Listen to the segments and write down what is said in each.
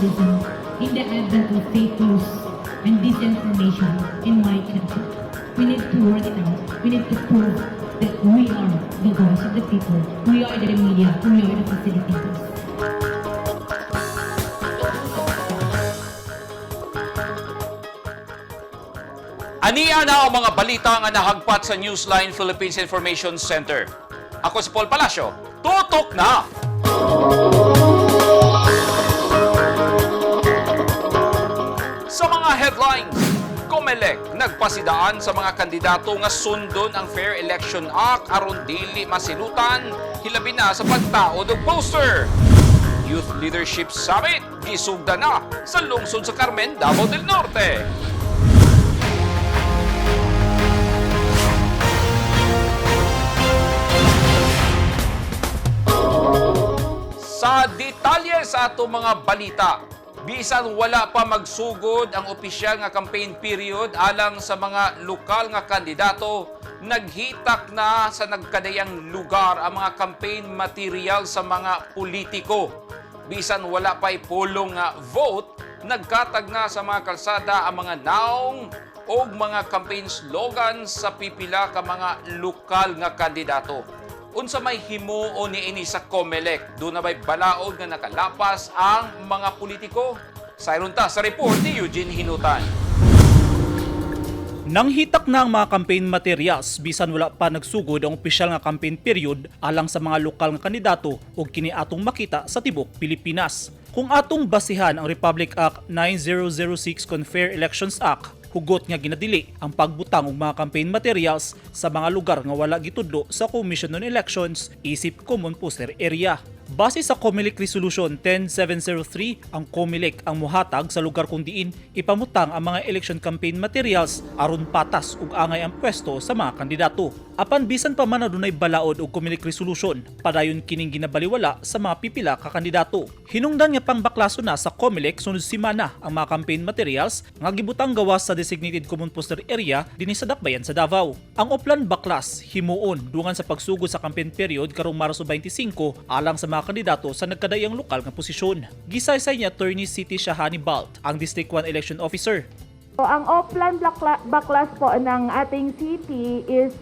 citizen in the advent of fake news and disinformation in my country. We need to work it out. We need to prove that we are the voice of the people. We are the media. We are the facilitators. Ania na ang mga balita nga nahagpat sa Newsline Philippines Information Center. Ako si Paul Palacio. Tutok na! Sa mga headlines, COMELEC nagpasidaan sa mga kandidato nga sundon ang Fair Election Act aron dili masilutan, hilabi na sa pagtaod og poster. Youth Leadership Summit gisugda na sa lungsod sa Carmen, Davao del Norte. Sa detalye sa ato mga balita, bisan wala pa magsugod ang opisyal nga campaign period alang sa mga lokal nga kandidato, naghitak na sa nagkadayang lugar ang mga campaign material sa mga politiko. Bisan wala pa'y pulong nga vote, nagkatag na sa mga kalsada ang mga naong o mga campaign slogans sa pipila ka mga lokal nga kandidato. Unsa may himuon niini sa COMELEC, doon na may balaod nga nakalapas ang mga politiko? Sayron ta sa report ni Eugene Hinutan. Nang hitak na ang mga campaign materials bisan wala pa nagsugod ang opisyal nga campaign period alang sa mga lokal nga kandidato ug kini atong makita sa tibok Pilipinas. Kung atong basihan ang Republic Act 9006 con Fair Elections Act, hugot nga ginadili ang pagbutang og mga campaign materials sa mga lugar nga wala gitudlo sa Commission on Elections isip Common Poster Area. Base sa COMELEC Resolution 10703, ang COMELEC ang muhatag sa lugar kung diin ipamutang ang mga election campaign materials aron patas ug angay ang pwesto sa mga kandidato. Apan bisan pa man adunay balaod og COMELEC Resolution, padayon kining ginabaliwala sa mga pipila ka kandidato. Hinungdan nga pangbaklaso na sa COMELEC sunod semana ang mga campaign materials nga gibutang gawas sa designated Common Poster Area dinhi sa Dakbayan sa Davao. Ang oplan baklas himuon dungan sa pagsugod sa campaign period karong Marso 25 alang sa mga kandidato sa nagkadayang lokal nga posisyon. Gisaysay ni Attorney City Shahani Balt, ang District 1 Election Officer. So, ang offline backlash po ng ating city is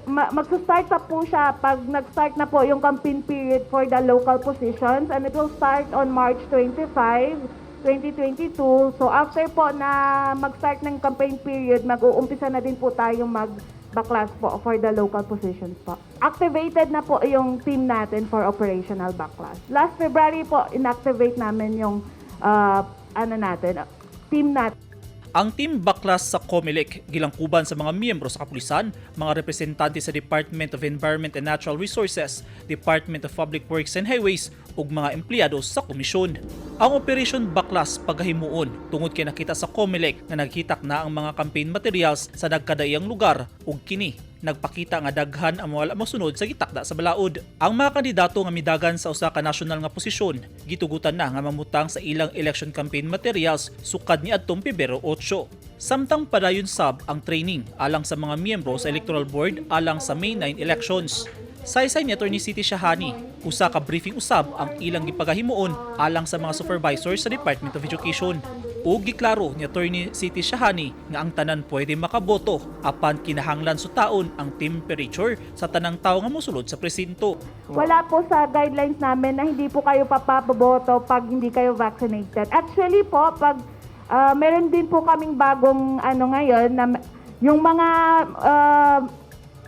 magsa-start na po siya pag nag-start na po yung campaign period for the local positions, and it will start on March 25, 2022. So after po na mag-start ng campaign period, mag-uumpisa na din po tayong backlash po for the local positions po. Activated na po yung team natin for operational backlash. Last February po, inactivate namin yung team natin. Ang team baklas sa COMELEC gilangkuban sa mga miyembro sa kapulisan, mga representante sa Department of Environment and Natural Resources, Department of Public Works and Highways ug mga empleyado sa komisyon. Ang Operation Baklas pagahimuon tungod kay nakita sa COMELEC na naghitak na ang mga campaign materials sa nagkadayang lugar ug kini nagpakita nga daghan ang wala mosunod sa gitakda sa balaod. Ang mga kandidato nga midagan sa usa ka national nga posisyon gitugutan na nga mamutang sa ilang election campaign materials sukad ni adtong Pebrero 8. Samtang padayon sab ang training alang sa mga miyembro sa Electoral Board alang sa May 9 elections. Saysay ni Attorney City Shahani, usa ka briefing usab ang ilang gipagahimuon alang sa mga supervisors sa Department of Education. Ug giklaro ni Attorney City Shahani nga ang tanan pwede makaboto apan kinahanglan sutaon ang temperature sa tanang tawo nga mosulod sa presinto. Wala po sa guidelines namin na hindi po kayo papaboto pag hindi kayo vaccinated. Actually po, pag meron din po kaming bagong ngayon na yung mga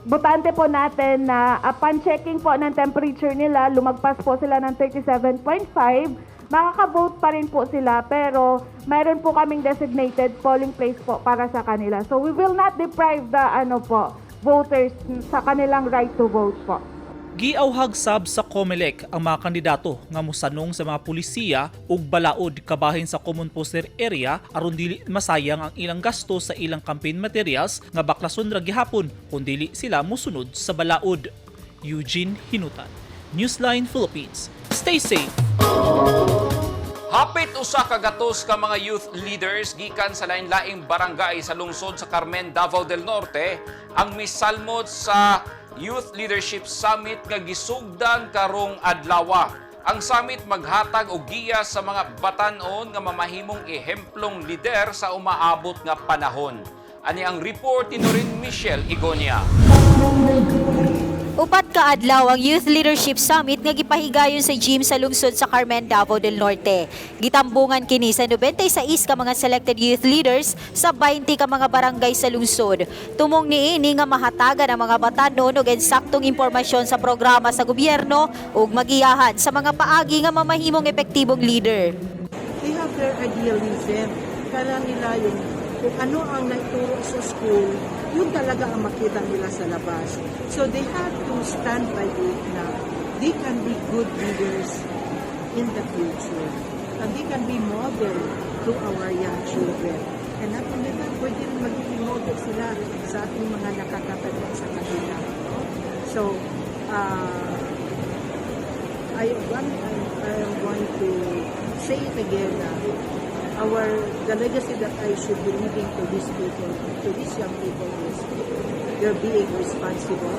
botante po natin na upon checking po ng temperature nila, lumagpas po sila ng 37.5, makaka-vote pa rin po sila, pero mayroon po kaming designated polling place po para sa kanila. So we will not deprive the voters sa kanilang right to vote po. Giauhag sab sa COMELEC ang mga kandidato nga mosanong sa mga pulisiya ug balaod kabahin sa Common Poster Area aron dili masayang ang ilang gasto sa ilang campaign materials nga baklason ra gihapon kun dili sila mosunod sa balaod. Eugene Hinutan, Newsline Philippines. Stay safe. Hapit usa ka gatos ka mga youth leaders gikan sa lain-laing barangay sa lungsod sa Carmen, Davao del Norte ang misalmot sa Youth Leadership Summit nga gisugdan karong adlaw. Ang summit maghatag og giya sa mga batan-on nga mamahimong ehemplong lider sa umaabot nga panahon. Ani ang report ni Norin Michelle Igonia. Upat ka adlaw ang Youth Leadership Summit nga gipahigayon sa gym sa lungsod sa Carmen, Davao del Norte. Gitambungan kini sa 96 ka mga selected youth leaders sa 20 ka mga barangay sa lungsod. Tumong niini nga mahatagan ang mga batanon og eksaktong impormasyon sa programa sa gobyerno ug magiyahan sa mga paagi nga mamahimong epektibong leader. They have their idealism. Kala nila yung kung ano ang naituro sa school, yun talaga ang makita nila sa labas. So they have to stand by it na they can be good leaders in the future. And they can be model to our young children. And not only that, pwede rin magiging model sila sa ating mga nakakatanda sa kanila. So, I am going to say it again na the legacy that I should be leaving to these people, to these young people is they're being responsible,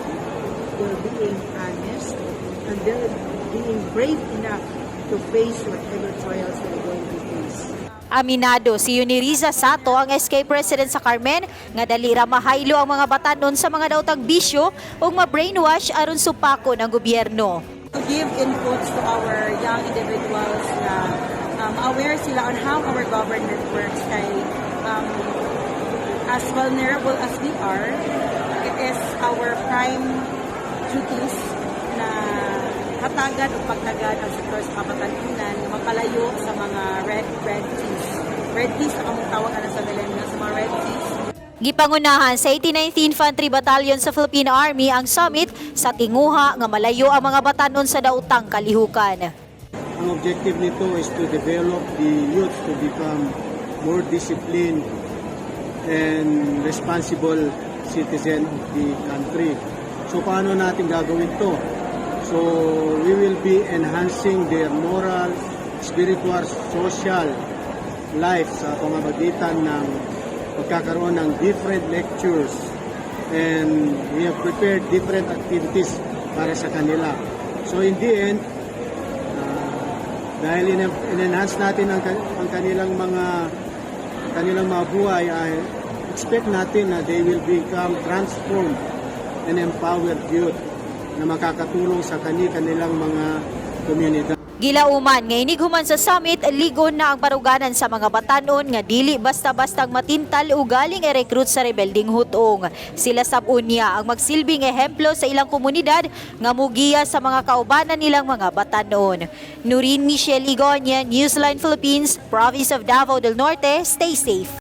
they're being honest, and they're being brave enough to face whatever trials they're going to face. Aminado si Yuniriza Sato, ang SK President sa Carmen, nga dali ra mahaylo ang mga batanon sa mga daotang bisyo ug ma-brainwash aron supako ng gobyerno. To give inputs to our young individuals na aware sila on how our government works kay as vulnerable as we are, it is our prime duties na hatagan o pagtagad ang sektor sa kabatanunan na mapalayo sa mga red seas. Red seas ang among tawag ana sa Milenio sa mga red seas. Gipangunahan sa 89th Infantry Battalion sa Philippine Army ang summit sa tinguha nga malayo ang mga batanon sa daotang kalihukan. Ang objective nito is to develop the youth to become more disciplined and responsible citizen of the country. So paano natin gagawin to? So we will be enhancing their moral, spiritual, social life sa pamamagitan ng pagkakaroon ng different lectures, and we have prepared different activities para sa kanila. So in the end, dahil in-enhance natin ang kanilang mga buhay, I expect natin na they will become transformed and empowered youth na makakatulong sa kanilang mga komunidad. Gilauman nga inighuman sa summit, ligon na ang paruganan sa mga batanon nga dili basta-bastang matintal o galing i-recruit sa rebelding hutong. Sila sab-unya ang magsilbing ehemplo sa ilang komunidad nga mugiya sa mga kaubanan nilang mga batanon. Norin Michelle Igonia, Newsline Philippines, Province of Davao del Norte. Stay safe.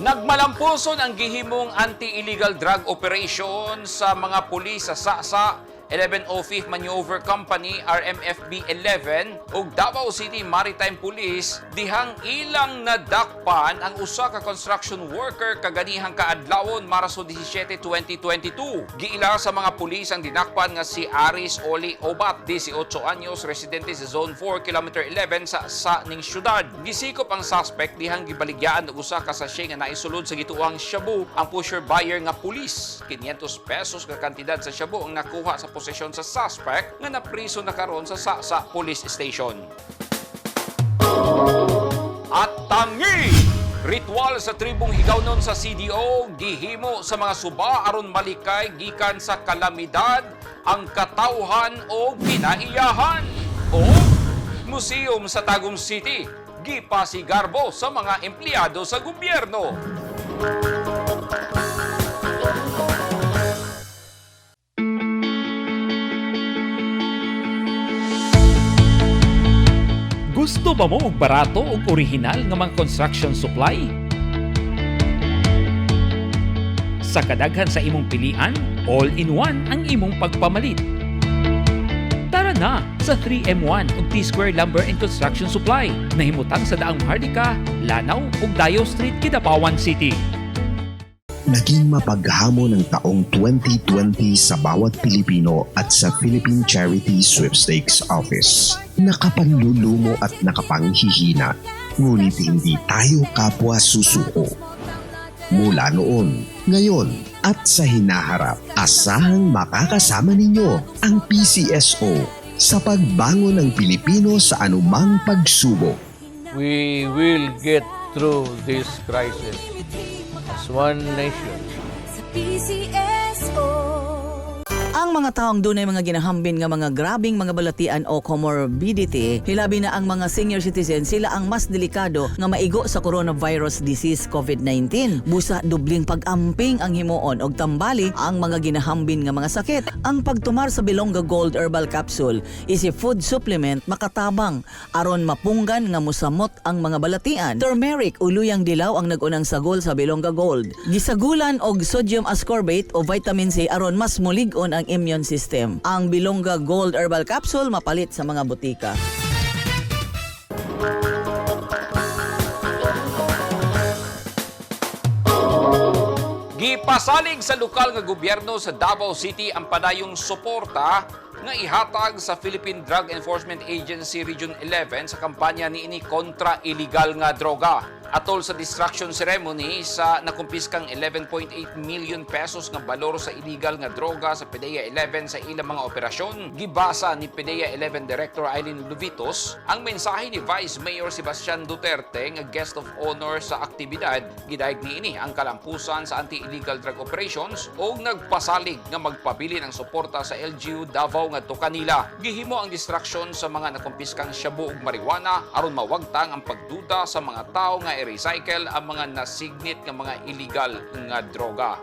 Nagmalampuson ang gihimong anti-illegal drug operation sa mga pulis sa SASA, 1105th Maneuver Company, RMFB 11 ug Davao City Maritime Police dihang ilang nadakpan ang usa ka construction worker kaganihang kaadlawon Marso 17, 2022. Giila sa mga pulis ang dinakpan nga si Aris Oli Obat, 18 anyos, residente sa Zone 4, Kilometer 11 sa ning syudad. Gisikop ang suspect dihang gibaligyaan og usa ka sachet nga naisulod sa gituang shabu. Ang pusher buyer nga pulis, 500 pesos ka kantidad sa shabu ang nakuha sa posesyon sa suspect nga napriso na karon sa SASA Police Station. At tangi! Ritual sa tribong Higawnon sa CDO gihimo sa mga suba aron malikay gikan sa kalamidad ang katawhan o kinaiyahan. O museum sa Tagum City gipasigarbo sa mga empleyado sa gobyerno. Gusto ba mo og barato ug orihinal nga mga construction supply? Sa kadaghan sa imong pilian, all-in-one ang imong pagpamalit. Tara na sa 3M1 ug T-Square Lumber and Construction Supply. Nahimutang sa daang Hardika, Lanao ug Dayo Street, Kidapawan City. naging mapaghamon ng taong 2020 sa bawat Pilipino at sa Philippine Charity Sweepstakes Office. Nakapanlulumo at nakapanghihina, ngunit hindi tayo kapwa susuko. Mula noon, ngayon, at sa hinaharap, asahang makakasama ninyo ang PCSO sa pagbangon ng Pilipino sa anumang pagsubok. We will get through this crisis as one nation. Ang mga taong dunay mga ginahambin nga mga grabing mga balatian o comorbidity, hilabi na ang mga senior citizen, sila ang mas delikado nga maigo sa coronavirus disease COVID-19. Busa dubling pag-amping ang himuon og tambali ang mga ginahambin nga mga sakit. Ang pagtumar sa Bilonga Gold Herbal Capsule is a food supplement makatabang aron mapunggan nga musamot ang mga balatian. Turmeric uluyang dilaw ang nagunang sagol sa Bilonga Gold. Gisagulan og sodium ascorbate o vitamin C aron mas mulig-on ang immune system. Ang Bilonga Gold Herbal Capsule mapalit sa mga butika. Gipasalig sa lokal nga gobyerno sa Davao City ang padayong suporta nga ihatag sa Philippine Drug Enforcement Agency Region 11 sa kampanya niini kontra illegal nga droga. Atol sa distraction ceremony sa nakumpiskang 11.8 million pesos nga balor sa illegal nga droga sa PDEA 11 sa ilang mga operasyon, gibasa ni PDEA 11 Director Eileen Luvitos ang mensahe ni Vice Mayor Sebastian Duterte nga guest of honor sa aktibidad. Gidayeg niini ang kalampusan sa anti-illegal drug operations o nagpasalig nga magpabili ng suporta sa LGU Davao ngadto kanila. Gihimo ang distraction sa mga nakumpiskang shabu ug marijuana aron mawagtang ang pagduda sa mga tao nga i-recycle ang mga nasignit ng mga illegal nga droga.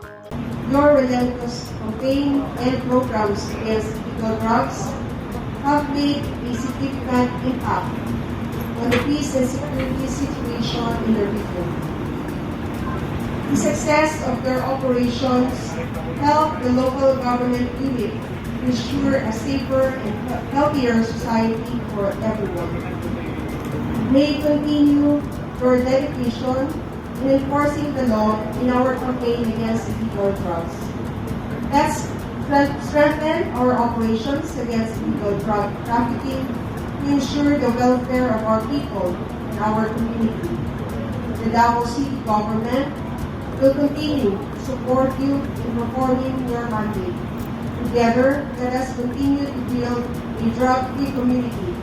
Your relentless campaign and programs against illegal drugs have made a significant impact on the peace and security situation in the region. The success of their operations helped the local government unit ensure a safer and healthier society for everyone. May continue your dedication in enforcing the law in our campaign against illegal drugs. Let's strengthen our operations against illegal drug trafficking to ensure the welfare of our people and our community. The Davao City government will continue to support you in performing your mandate. Together, let us continue to build a drug-free community.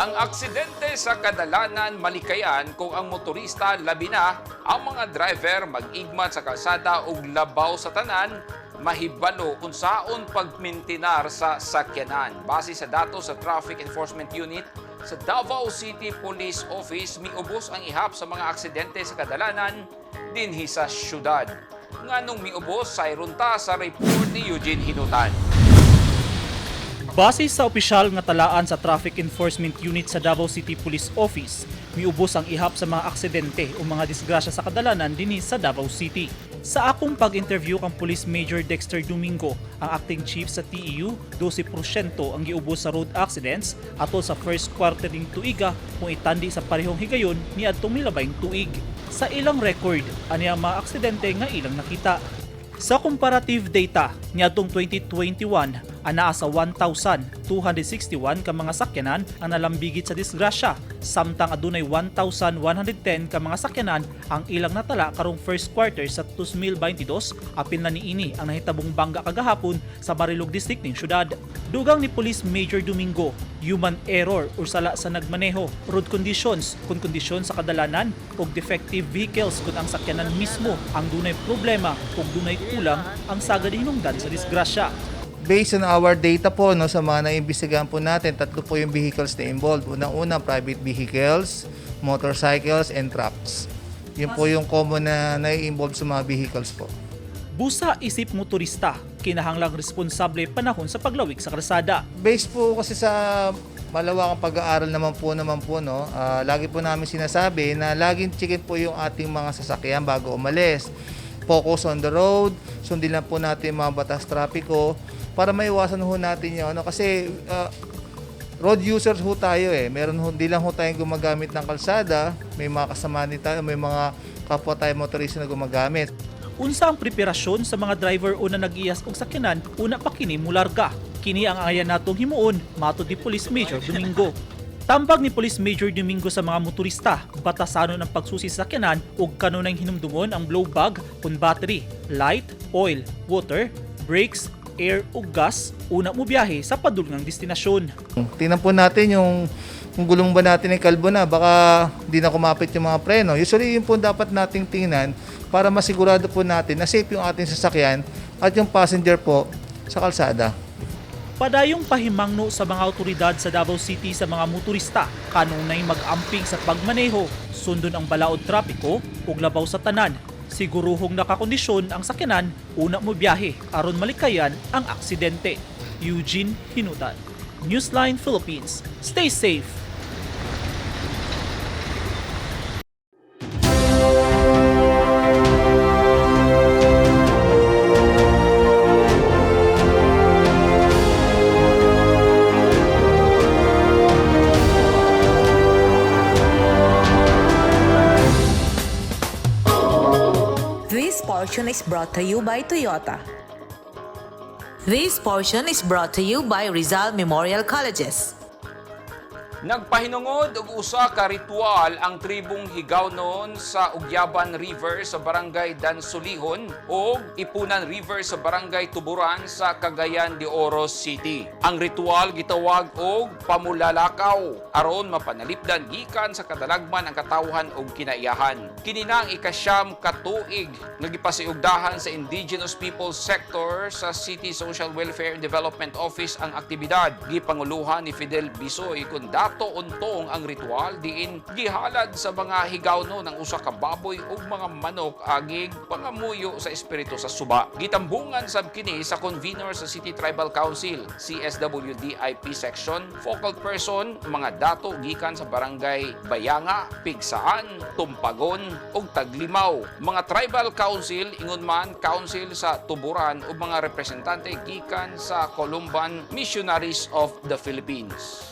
Ang aksidente sa kadalanan malikayan kung ang motorista labi na ang mga driver mag-igmat sa kalsada ug labaw sa tanan, mahibalo kung saon pagmintinar sa sakyanan. Base sa datos sa Traffic Enforcement Unit sa Davao City Police Office, miubos ang ihap sa mga aksidente sa kadalanan dinhi sa syudad. Nganong miubos sayron ta sa report ni Eugene Hinutan. Base sa opisyal nga talaan sa Traffic Enforcement Unit sa Davao City Police Office, miubos ang ihap sa mga aksidente o mga disgrasya sa kadalanan dinhi sa Davao City. Sa akong pag-interview kang Police Major Dexter Domingo, ang acting chief sa TEU, 12% ang giubos sa road accidents atol sa first quarter ning tuiga kung itandi sa parehong higayon niadtong milabayng tuig. Sa ilang record, ani ang mga aksidente nga ilang nakita. Sa comparative data niadtong 2021, anaa sa 1,261 ka mga sakyanan ang nalambigit sa disgrasya, samtang adunay 1,110 ka mga sakyanan ang ilang natala karong first quarter sa 2022, apil na niini ang nahitabong bangga kagahapon sa Marilog District ning syudad. Dugang ni Police Major Domingo, human error o sala sa nagmaneho, road conditions kung kondisyon sa kadalanan o defective vehicles kung ang sakyanan mismo ang dunay problema o dunay kulang ang sagad hinungdan sa disgrasya. Based on our data po, no, sa mga naimbestigahan po natin, 3 po yung vehicles na involved. Unang-una, private vehicles, motorcycles, and trucks. Yun po yung common na nai-involve sa mga vehicles po. Busa isip motorista, kinahanglang responsable panahon sa paglawig sa kalsada. Based po kasi sa malawakang pag-aaral naman po, no, lagi po namin sinasabi na laging checkin po yung ating mga sasakyan bago umalis. Focus on the road, sundin lang po natin mga batas trapiko para maiwasan ho natin yun. Kasi road users ho tayo eh. Meron ho, hindi lang ho tayong gumagamit ng kalsada, may mga kasama din tayo, may mga kapwa tayo motorista na gumagamit. Unsa ang preparasyon sa mga driver una nag-iyas og sakyanan una pa kini mularga. Kini ang ayan natong himuon matud ni Police Major Domingo. Tambag ni Police Major Domingo sa mga motorista, batasanon ang pagsusi sa sakyanan ug kanunay hinumdumon ang blow bag kun battery, light, oil, water, brakes, air ug gas una mo biyahe sa padulngang destinasyon. Tingnan po natin yung gulong ba natin ay kalbo na, baka di na kumapit yung mga preno. Usually yun po dapat nating tingnan para masigurado po natin na safe yung ating sasakyan at yung passenger po sa kalsada. Padayong pahimangno sa mga awtoridad sa Davao City sa mga motorista kanunay mag-amping sa pagmaneho, sundon ang balaod trapiko ug labaw sa tanan. Siguruhong nakakondisyon ang sakyanan una mo biyahe aron malikayan ang aksidente. Eugene Hinutan, Newsline Philippines. Stay safe. This portion is brought to you by Toyota. This portion is brought to you by Rizal Memorial Colleges. Nagpahinungod og usa ka ritual ang tribong Higawnon sa Ugyaban River sa Barangay Dansulihon ug Ipunan River sa Barangay Tuburan sa Cagayan de Oro City. Ang ritual gitawag og pamulalakaw aron mapanalipdan gikan sa kadalagman ang katawhan ug kinaiyahan. Kini na ang ikasyam ka tuig nga gipasiugdahan sa Indigenous Peoples Sector sa City Social Welfare and Development Office ang aktibidad. Gipanguluhan ni Fidel Bisoy kun untong ang ritual diin gihalad sa mga higawno ng usa ka baboy ug mga manok agig pangamuyo sa espiritu sa suba. Gitambungan sab kini sa convener sa City Tribal Council, CSWD-IP section, focal person, mga dato gikan sa barangay Bayanga, Pigsaan, Tumpagon ug Taglimaw. Mga tribal council ingon man council sa Tuburan ug mga representante gikan sa Columban Missionaries of the Philippines.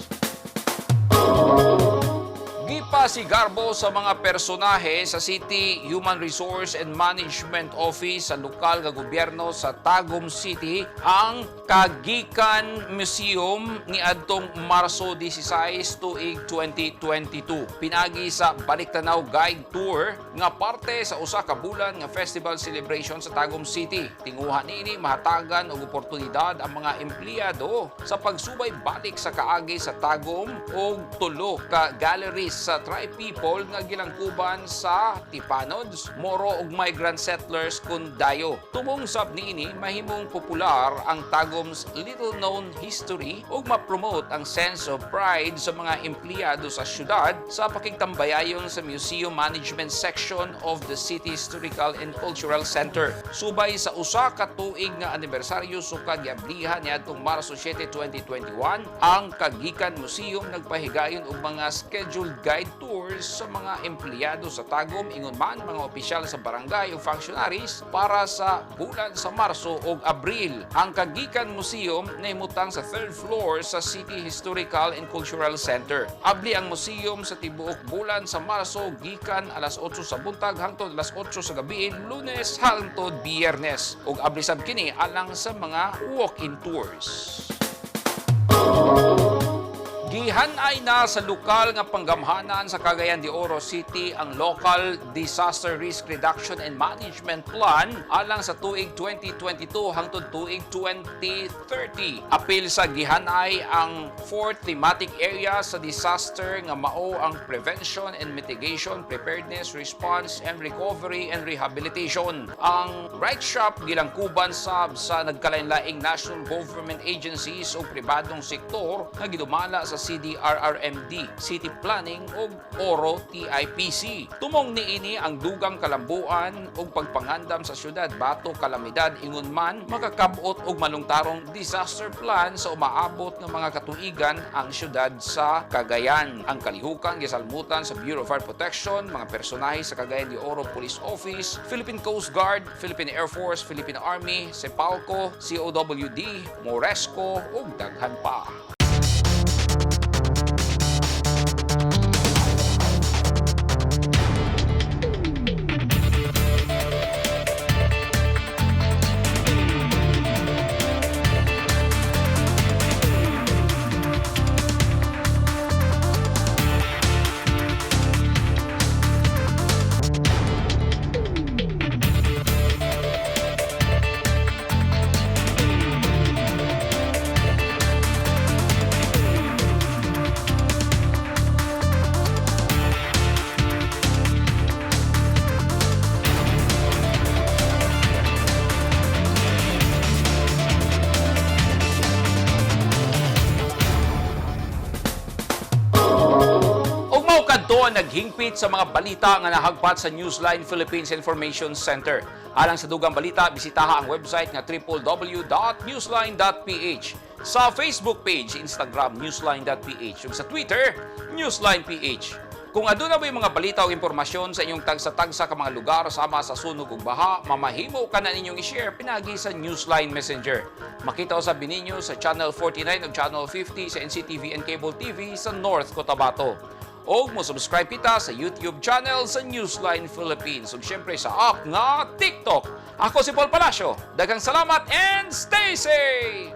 Gipasigarbo sa mga personahe sa City Human Resource and Management Office sa lokal nga gobyerno sa Tagum City ang Kagikan Museum niadtong Marso 16 tuig 2022. Pinagi sa Baliktanaw Guide Tour nga parte sa usa ka bulan nga festival celebration sa Tagum City. Tinguhan niini mahatagan og oportunidad ang mga empleyado sa pagsubay balik sa kaagi sa Tagum ug tulo ka galleries sa tri-people nga gilangkuban sa Tipanods, Moro ug migrant settlers kun dayo. Tumong sab niini mahimong popular ang Tagum's little-known history ug ma-promote ang sense of pride sa mga empleyado sa syudad sa pakigtambayayon sa Museum Management Section of the City Historical and Cultural Center. Subay sa usa ka tuig nga anibersaryo sukad giablihan niadtong Marso 7, 2021, ang Kagikan Museum nagpahigayon og mga scheduled guide tours sa mga empleyado sa Tagum ingon man mga opisyal sa barangay o functionaries para sa bulan sa Marso ug Abril. Ang Kagikan Museum nahimutang sa 3rd floor sa City Historical and Cultural Center. Abli ang museum sa tibuok bulan sa Marso gikan alas 8 sa buntag hangtod alas 8 sa gabi Lunes hangtod Biyernes ug abli sab kini alang sa mga walk-in tours. Gihanay na sa lokal nga panggamhanan sa Cagayan de Oro City ang Local Disaster Risk Reduction and Management Plan alang sa tuig 2022 hangtod tuig 2030. Apil sa gihanay ang 4 thematic areas sa disaster nga mao ang prevention and mitigation, preparedness, response and recovery and rehabilitation. Ang Right Shop gilangkuban sab sa nagkalain-laing national government agencies o pribadong sektor nga gidumala sa CDRRMD, City Planning ug Oro TIPC. Tumong niini ang dugang kalambuan ug pagpangandam sa syudad bato kalamidad ingon man makakabot og malungtarong disaster plan sa umaabot ng mga katuigan ang syudad sa Cagayan. Ang kalihukan gisalmutan sa Bureau of Fire Protection, mga personahe sa Cagayan de Oro Police Office, Philippine Coast Guard, Philippine Air Force, Philippine Army, Sepalco, COWD, Moresco ug daghan pa. ang naghingpit sa mga balita nga nahagpat sa Newsline Philippines Information Center. Alang sa dugang balita, bisitaha ang website nga www.newsline.ph. Sa Facebook page, Instagram, newsline.ph. ug sa Twitter, newsline.ph. Kung aduna ba yung mga balita o impormasyon sa inyong tagsa-tagsa ka mga lugar sama sa sunog ug baha, mamahimo ka na ninyong i-share pinagi sa Newsline Messenger. Makita sa bininyo sa Channel 49 ug Channel 50 sa NCTV and Cable TV sa North Cotabato. O mo subscribe kita sa YouTube channel sa Newsline Philippines ug syempre sa app nga TikTok. Ako si Paul Palacio. Daghang salamat and stay safe!